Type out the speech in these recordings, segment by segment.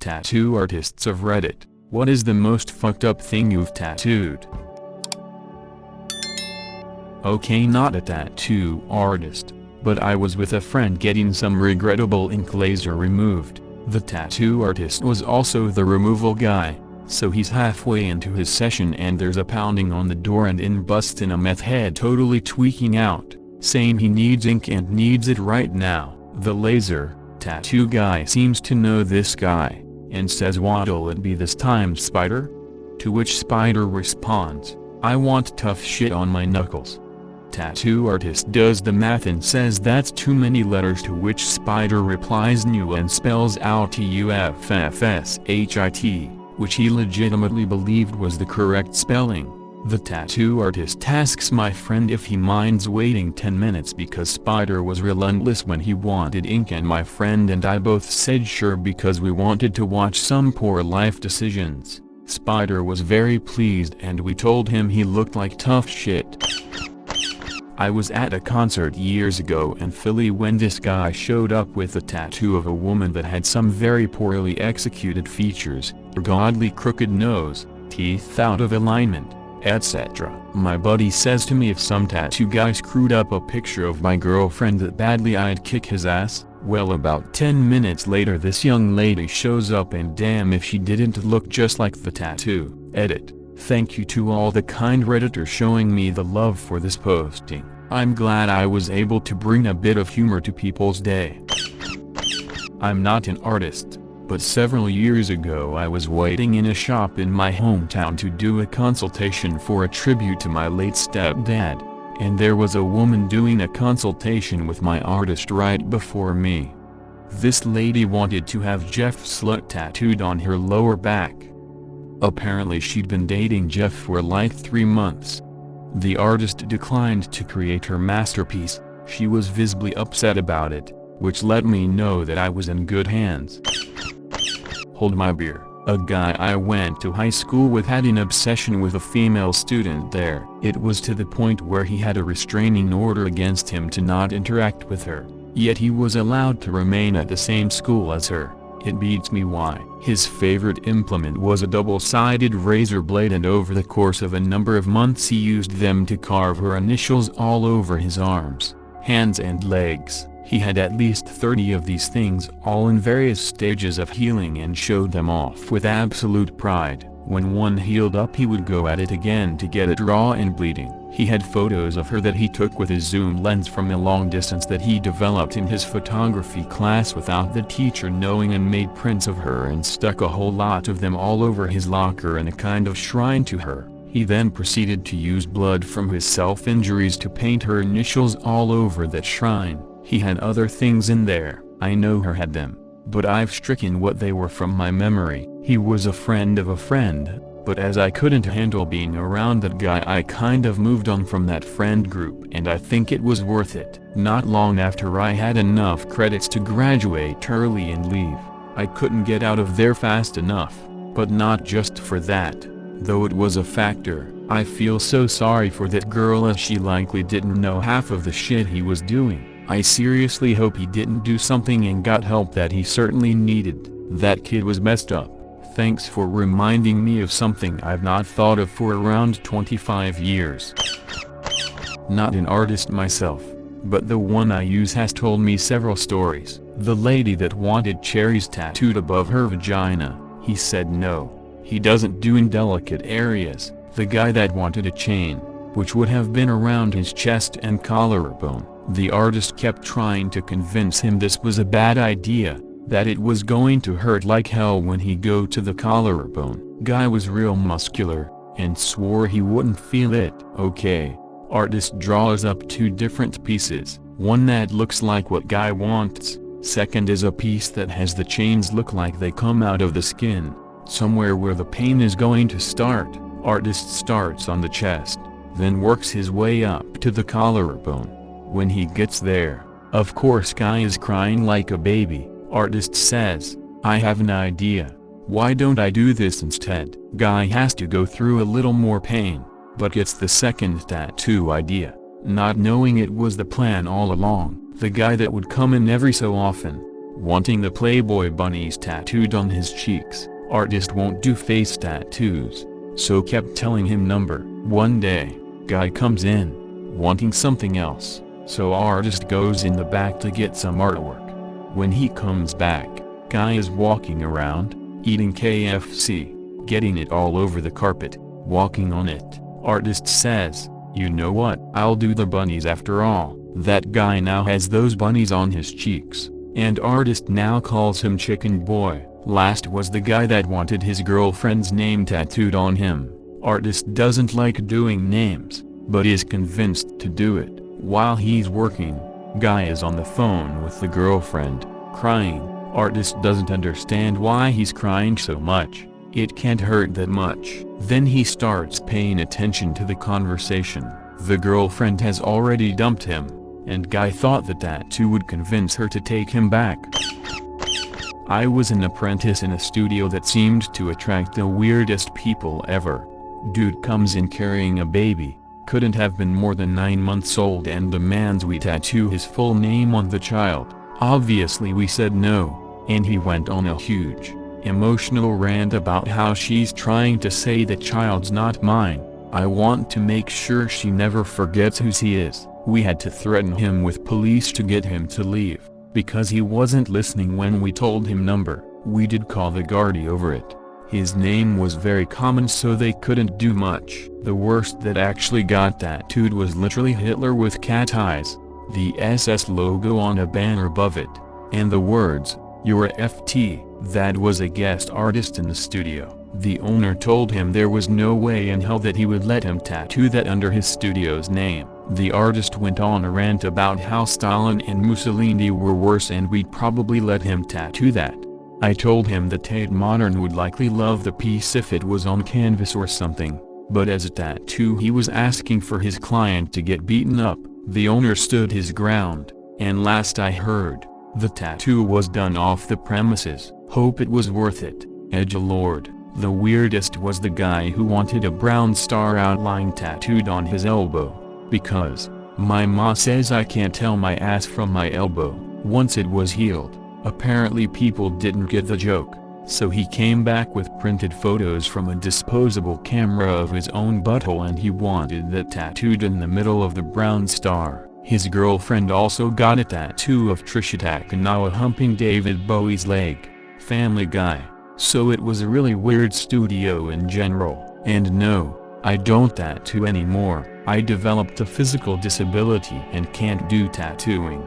Tattoo artists of Reddit, what is the most fucked up thing you've tattooed? Okay, not a tattoo artist, but I was with a friend getting some regrettable ink laser removed. The tattoo artist was also the removal guy, so he's halfway into his session and there's a pounding on the door and in busts in a meth head totally tweaking out, saying he needs ink and needs it right now. The laser tattoo guy seems to know this guy, and says, "What'll it be this time, Spider?" To which Spider responds, "I want tough shit on my knuckles." Tattoo artist does the math and says that's too many letters, to which Spider replies new and spells out TUFFSHIT, which he legitimately believed was the correct spelling. The tattoo artist asks my friend if he minds waiting 10 minutes because Spider was relentless when he wanted ink, and my friend and I both said sure because we wanted to watch some poor life decisions. Spider was very pleased and we told him he looked like tough shit. I was at a concert years ago in Philly when this guy showed up with a tattoo of a woman that had some very poorly executed features, a godly crooked nose, teeth out of alignment, etc. My buddy says to me if some tattoo guy screwed up a picture of my girlfriend that badly I'd kick his ass. Well, about 10 minutes later this young lady shows up and damn if she didn't look just like the tattoo. Edit. Thank you to all the kind Redditors showing me the love for this posting. I'm glad I was able to bring a bit of humor to people's day. I'm not an artist, but several years ago I was waiting in a shop in my hometown to do a consultation for a tribute to my late stepdad, and there was a woman doing a consultation with my artist right before me. This lady wanted to have Jeff Slut tattooed on her lower back. Apparently she'd been dating Jeff for like 3 months. The artist declined to create her masterpiece. She was visibly upset about it, which let me know that I was in good hands. Hold my beer. A guy I went to high school with had an obsession with a female student there. It was to the point where he had a restraining order against him to not interact with her, yet he was allowed to remain at the same school as her. It beats me why. His favorite implement was a double-sided razor blade, and over the course of a number of months he used them to carve her initials all over his arms, hands and legs. He had at least 30 of these things, all in various stages of healing, and showed them off with absolute pride. When one healed up he would go at it again to get it raw and bleeding. He had photos of her that he took with his zoom lens from a long distance that he developed in his photography class without the teacher knowing, and made prints of her and stuck a whole lot of them all over his locker in a kind of shrine to her. He then proceeded to use blood from his self-injuries to paint her initials all over that shrine. He had other things in there. I know her had them, but I've stricken what they were from my memory. He was a friend of a friend, but as I couldn't handle being around that guy I kind of moved on from that friend group, and I think it was worth it. Not long after I had enough credits to graduate early and leave, I couldn't get out of there fast enough, but not just for that, though it was a factor. I feel so sorry for that girl as she likely didn't know half of the shit he was doing. I seriously hope he didn't do something and got help that he certainly needed. That kid was messed up. Thanks for reminding me of something I've not thought of for around 25 years. Not an artist myself, but the one I use has told me several stories. The lady that wanted cherries tattooed above her vagina, he said no, he doesn't do in delicate areas. The guy that wanted a chain, which would have been around his chest and collarbone, the artist kept trying to convince him this was a bad idea, that it was going to hurt like hell when he go to the collarbone. Guy was real muscular, and swore he wouldn't feel it. Okay, artist draws up 2 different pieces, one that looks like what guy wants, second is a piece that has the chains look like they come out of the skin, somewhere where the pain is going to start. Artist starts on the chest, then works his way up to the collarbone. When he gets there, of course guy is crying like a baby. Artist says, "I have an idea. Why don't I do this instead?" Guy has to go through a little more pain, but gets the second tattoo idea, not knowing it was the plan all along. The guy that would come in every so often, wanting the Playboy bunnies tattooed on his cheeks. Artist won't do face tattoos, so kept telling him number. One day, guy comes in, wanting something else, so artist goes in the back to get some artwork. When he comes back, guy is walking around, eating KFC, getting it all over the carpet, walking on it. Artist says, "You know what? I'll do the bunnies after all." That guy now has those bunnies on his cheeks, and artist now calls him Chicken Boy. Last was the guy that wanted his girlfriend's name tattooed on him. Artist doesn't like doing names, but is convinced to do it. While he's working, guy is on the phone with the girlfriend, crying. Artist doesn't understand why he's crying so much. It can't hurt that much. Then he starts paying attention to the conversation. The girlfriend has already dumped him, and guy thought the tattoo would convince her to take him back. I was an apprentice in a studio that seemed to attract the weirdest people ever. Dude comes in carrying a baby, couldn't have been more than 9 months old, and demands we tattoo his full name on the child. Obviously we said no, and he went on a huge, emotional rant about how she's trying to say the child's not mine. I want to make sure she never forgets who he is. We had to threaten him with police to get him to leave, because he wasn't listening when we told him number. We did call the guardie over it. His name was very common, so they couldn't do much. The worst that actually got tattooed was literally Hitler with cat eyes, the SS logo on a banner above it, and the words, "You're a FT." That was a guest artist in the studio. The owner told him there was no way in hell that he would let him tattoo that under his studio's name. The artist went on a rant about how Stalin and Mussolini were worse and we'd probably let him tattoo that. I told him that Tate Modern would likely love the piece if it was on canvas or something, but as a tattoo he was asking for his client to get beaten up. The owner stood his ground, and last I heard, the tattoo was done off the premises. Hope it was worth it. Edgelord. The weirdest was the guy who wanted a brown star outline tattooed on his elbow, because, my ma says I can't tell my ass from my elbow. Once it was healed, apparently people didn't get the joke, so he came back with printed photos from a disposable camera of his own butthole, and he wanted that tattooed in the middle of the brown star. His girlfriend also got a tattoo of Trisha Takanawa humping David Bowie's leg. Family Guy. So it was a really weird studio in general. And no, I don't tattoo anymore. I developed a physical disability and can't do tattooing.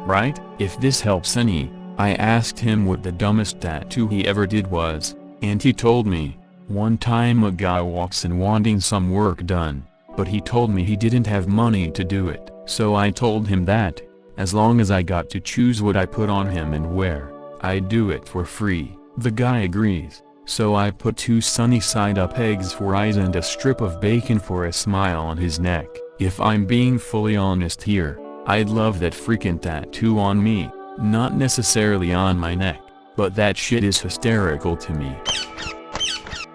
Right? If this helps any, I asked him what the dumbest tattoo he ever did was, and he told me. One time a guy walks in wanting some work done, but he told me he didn't have money to do it. So I told him that, as long as I got to choose what I put on him and where, I'd do it for free. The guy agrees, so I put 2 sunny side-up eggs for eyes and a strip of bacon for a smile on his neck. If I'm being fully honest here, I'd love that freaking tattoo on me. Not necessarily on my neck, but that shit is hysterical to me.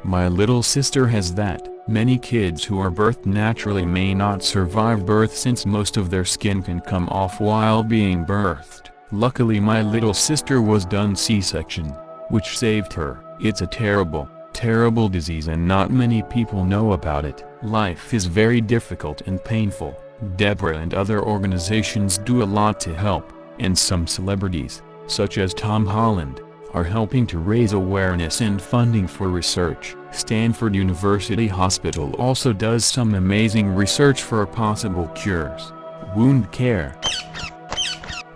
My little sister has that. Many kids who are birthed naturally may not survive birth since most of their skin can come off while being birthed. Luckily my little sister was done C-section, which saved her. It's a terrible, terrible disease and not many people know about it. Life is very difficult and painful. Deborah and other organizations do a lot to help, and some celebrities, such as Tom Holland, are helping to raise awareness and funding for research. Stanford University Hospital also does some amazing research for possible cures. Wound care.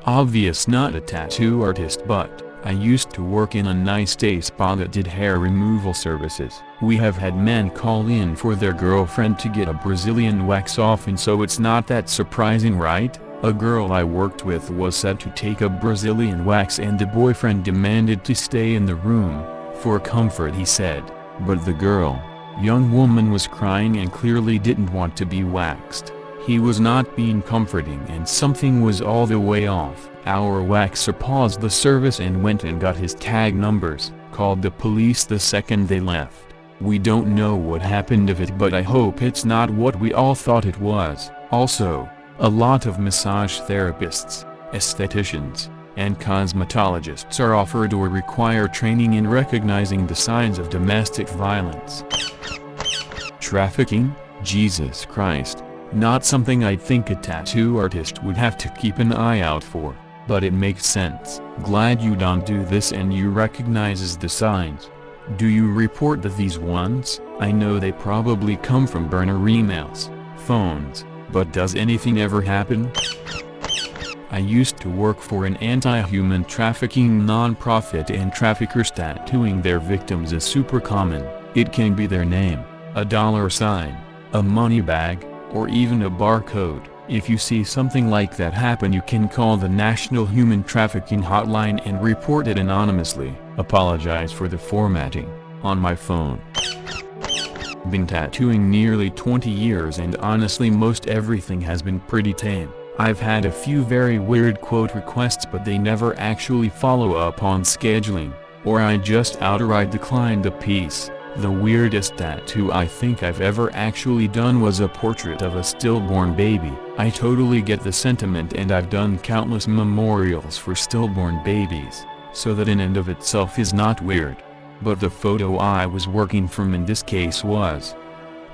Obvious not a tattoo artist, but I used to work in a nice day spa that did hair removal services. We have had men call in for their girlfriend to get a Brazilian wax off, and so it's not that surprising, right? A girl I worked with was set to take a Brazilian wax and the boyfriend demanded to stay in the room, for comfort he said, but the girl, young woman, was crying and clearly didn't want to be waxed. He was not being comforting and something was all the way off. Our waxer paused the service and went and got his tag numbers, called the police the second they left. We don't know what happened of it, but I hope it's not what we all thought it was. Also, a lot of massage therapists, estheticians, and cosmetologists are offered or require training in recognizing the signs of domestic violence. Trafficking? Jesus Christ. Not something I'd think a tattoo artist would have to keep an eye out for, but it makes sense. Glad you don't do this and you recognizes the signs. Do you report these ones? I know they probably come from burner emails, phones, but does anything ever happen? I used to work for an anti-human trafficking non-profit, and traffickers tattooing their victims is super common. It can be their name, a dollar sign, a money bag, or even a barcode. If you see something like that happen, you can call the National Human Trafficking Hotline and report it anonymously. Apologize for the formatting on my phone. Been tattooing nearly 20 years and honestly most everything has been pretty tame. I've had a few very weird quote requests, but they never actually follow up on scheduling, or I just outright decline the piece. The weirdest tattoo I think I've ever actually done was a portrait of a stillborn baby. I totally get the sentiment, and I've done countless memorials for stillborn babies, so that in and of itself is not weird. But the photo I was working from in this case was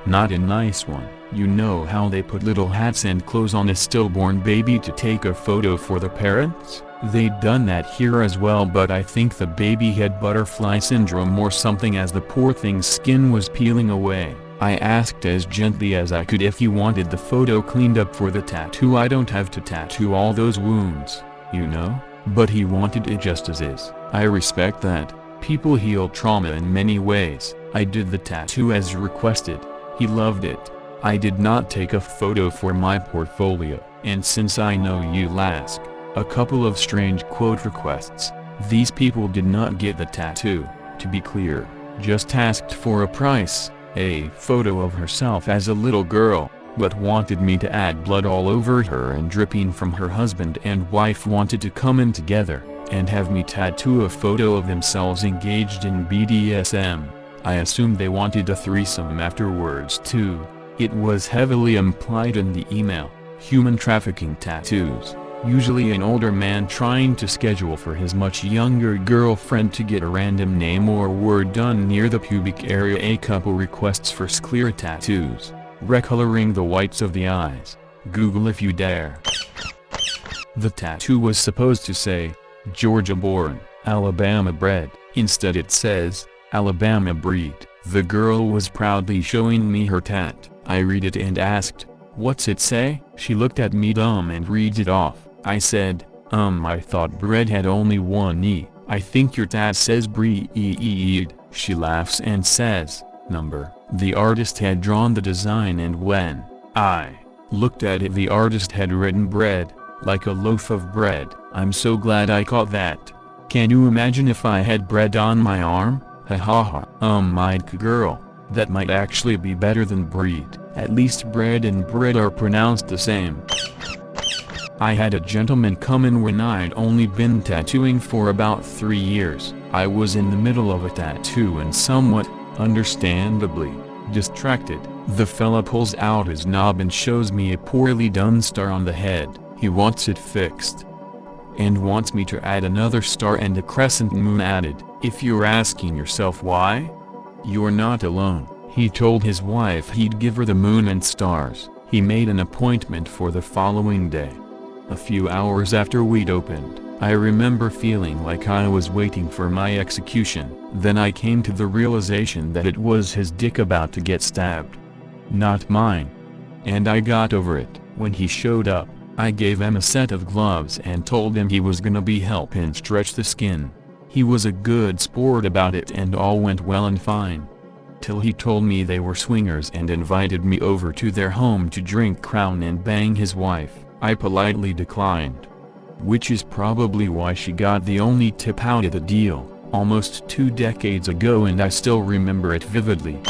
not a nice one. You know how they put little hats and clothes on a stillborn baby to take a photo for the parents? They'd done that here as well, but I think the baby had butterfly syndrome or something as the poor thing's skin was peeling away. I asked as gently as I could if he wanted the photo cleaned up for the tattoo. I don't have to tattoo all those wounds, you know? But he wanted it just as is. I respect that. People heal trauma in many ways. I did the tattoo as requested. He loved it. I did not take a photo for my portfolio, and since I know you'll ask, a couple of strange quote requests. These people did not get the tattoo, to be clear, just asked for a price, a photo of herself as a little girl, but wanted me to add blood all over her and dripping from her husband and wife, wanted to come in together and have me tattoo a photo of themselves engaged in BDSM. I assumed they wanted a threesome afterwards too. It was heavily implied in the email. Human trafficking tattoos. Usually an older man trying to schedule for his much younger girlfriend to get a random name or word done near the pubic area. A couple requests for sclera tattoos. Recoloring the whites of the eyes. Google if you dare. The tattoo was supposed to say, Georgia born, Alabama bred. Instead it says, Alabama breed. The girl was proudly showing me her tat. I read it and asked, what's it say? She looked at me dumb and reads it off. I said, I thought bread had only one E. I think your tat says breed. She laughs and says, number. The artist had drawn the design, and when I looked at it, the artist had written bread, like a loaf of bread. I'm so glad I caught that. Can you imagine if I had bread on my arm? Ha ha ha. My girl, that might actually be better than breed. At least bread and bread are pronounced the same. I had a gentleman come in when I'd only been tattooing for about 3 years. I was in the middle of a tattoo and somewhat, understandably, distracted. The fella pulls out his knob and shows me a poorly done star on the head. He wants it fixed, and wants me to add another star and a crescent moon added. If you're asking yourself why, you're not alone. He told his wife he'd give her the moon and stars. He made an appointment for the following day. A few hours after we'd opened, I remember feeling like I was waiting for my execution. Then I came to the realization that it was his dick about to get stabbed, not mine. And I got over it. When he showed up, I gave him a set of gloves and told him he was gonna be helping stretch the skin. He was a good sport about it and all went well and fine. Till he told me they were swingers and invited me over to their home to drink Crown and bang his wife. I politely declined. Which is probably why she got the only tip out of the deal, almost 2 decades ago, and I still remember it vividly.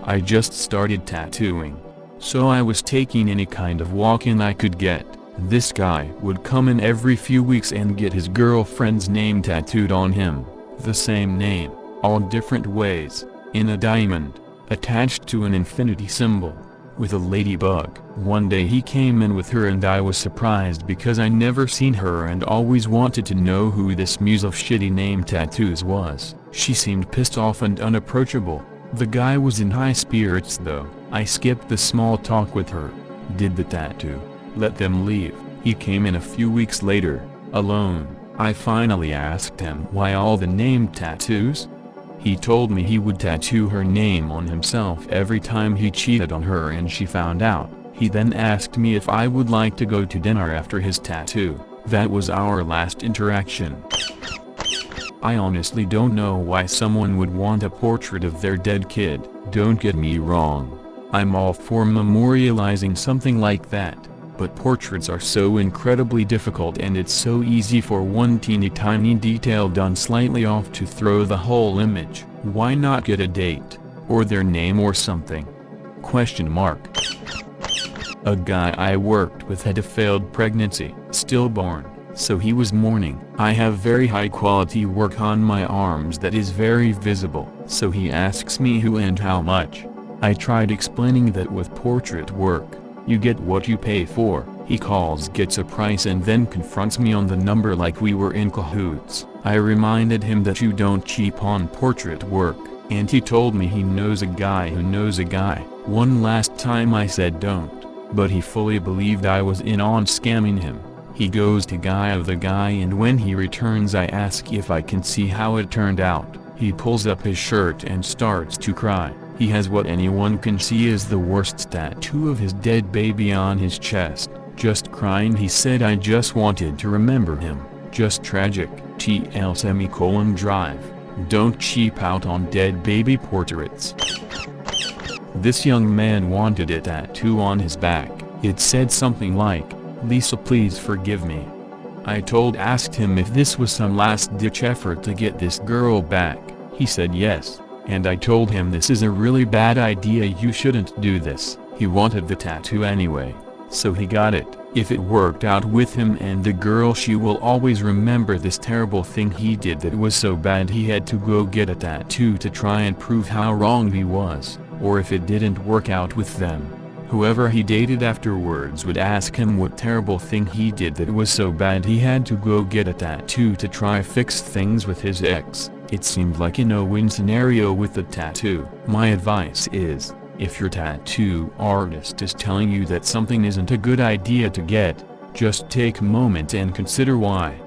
I just started tattooing, so I was taking any kind of walk-in I could get. This guy would come in every few weeks and get his girlfriend's name tattooed on him, the same name, all different ways, in a diamond, attached to an infinity symbol. with a ladybug. One day he came in with her and I was surprised because I never seen her and always wanted to know who this muse of shitty name tattoos was. She seemed pissed off and unapproachable. The guy was in high spirits though. I skipped the small talk with her. Did the tattoo. Let them leave. He came in a few weeks later, alone. I finally asked him why all the name tattoos? He told me he would tattoo her name on himself every time he cheated on her and she found out. He then asked me if I would like to go to dinner after his tattoo. That was our last interaction. I honestly don't know why someone would want a portrait of their dead kid. Don't get me wrong. I'm all for memorializing something like that, but portraits are so incredibly difficult and it's so easy for one teeny tiny detail done slightly off to throw the whole image. Why not get a date, or their name or something? Question mark. A guy I worked with had a failed pregnancy, stillborn, so he was mourning. I have very high quality work on my arms that is very visible, so he asks me who and how much. I tried explaining that with portrait work, you get what you pay for. He calls, gets a price and then confronts me on the number like we were in cahoots. I reminded him that you don't cheap on portrait work, and he told me he knows a guy who knows a guy. One last time I said don't, but he fully believed I was in on scamming him. He goes to guy of the guy and when he returns I ask if I can see how it turned out. He pulls up his shirt and starts to cry. He has what anyone can see is the worst tattoo of his dead baby on his chest. Just crying, he said, I just wanted to remember him. Just tragic. TL drive. Don't cheap out on dead baby portraits. This young man wanted a tattoo on his back. It said something like, Lisa, please forgive me. I asked him if this was some last-ditch effort to get this girl back. He said yes. And I told him this is a really bad idea, you shouldn't do this. He wanted the tattoo anyway, so he got it. If it worked out with him and the girl, she will always remember this terrible thing he did that was so bad he had to go get a tattoo to try and prove how wrong he was. Or if it didn't work out with them, whoever he dated afterwards would ask him what terrible thing he did that was so bad he had to go get a tattoo to try fix things with his ex. It seemed like a no-win scenario with the tattoo. My advice is, if your tattoo artist is telling you that something isn't a good idea to get, just take a moment and consider why.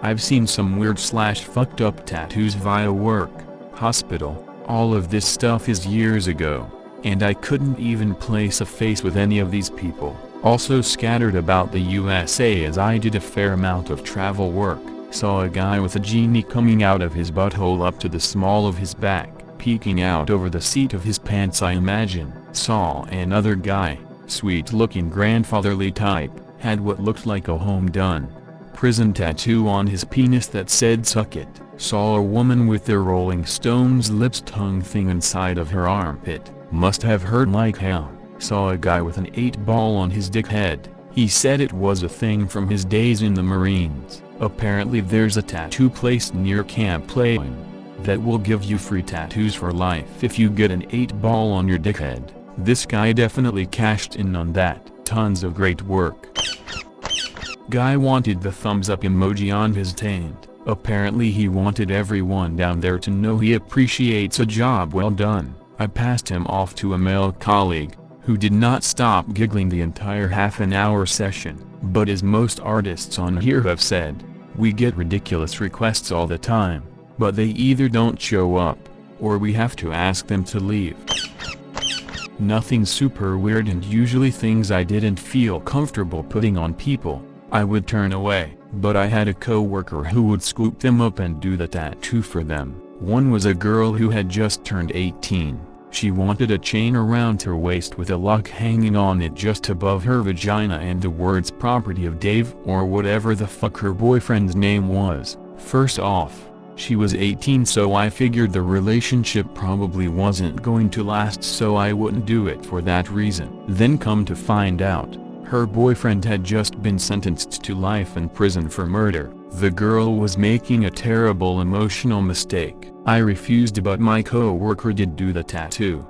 I've seen some weird / fucked up tattoos via work, hospital, all of this stuff is years ago, and I couldn't even place a face with any of these people. Also scattered about the USA as I did a fair amount of travel work. Saw a guy with a genie coming out of his butthole up to the small of his back, peeking out over the seat of his pants I imagine. Saw another guy, sweet-looking grandfatherly type, had what looked like a home-done prison tattoo on his penis that said suck it. Saw a woman with their Rolling Stones lips tongue thing inside of her armpit. Must have hurt like hell. Saw a guy with an 8-ball on his dick head. He said it was a thing from his days in the Marines. Apparently there's a tattoo place near Camp Lane that will give you free tattoos for life if you get an 8-ball on your dickhead. This guy definitely cashed in on that. Tons of great work. Guy wanted the thumbs up emoji on his taint. Apparently he wanted everyone down there to know he appreciates a job well done. I passed him off to a male colleague, who did not stop giggling the entire half-an-hour session. But as most artists on here have said, we get ridiculous requests all the time, but they either don't show up, or we have to ask them to leave. Nothing super weird and usually things I didn't feel comfortable putting on people, I would turn away. But I had a co-worker who would scoop them up and do the tattoo for them. One was a girl who had just turned 18. She wanted a chain around her waist with a lock hanging on it just above her vagina and the words property of Dave or whatever the fuck her boyfriend's name was. First off, she was 18, so I figured the relationship probably wasn't going to last, so I wouldn't do it for that reason. Then come to find out, her boyfriend had just been sentenced to life in prison for murder. The girl was making a terrible emotional mistake. I refused, but my co-worker did do the tattoo.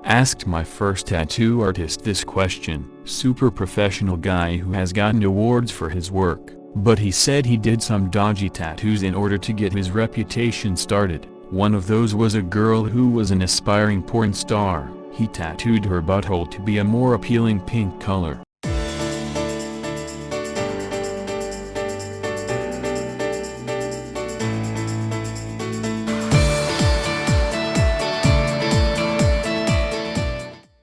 Asked my first tattoo artist this question, super professional guy who has gotten awards for his work, but he said he did some dodgy tattoos in order to get his reputation started. One of those was a girl who was an aspiring porn star. He tattooed her butthole to be a more appealing pink color.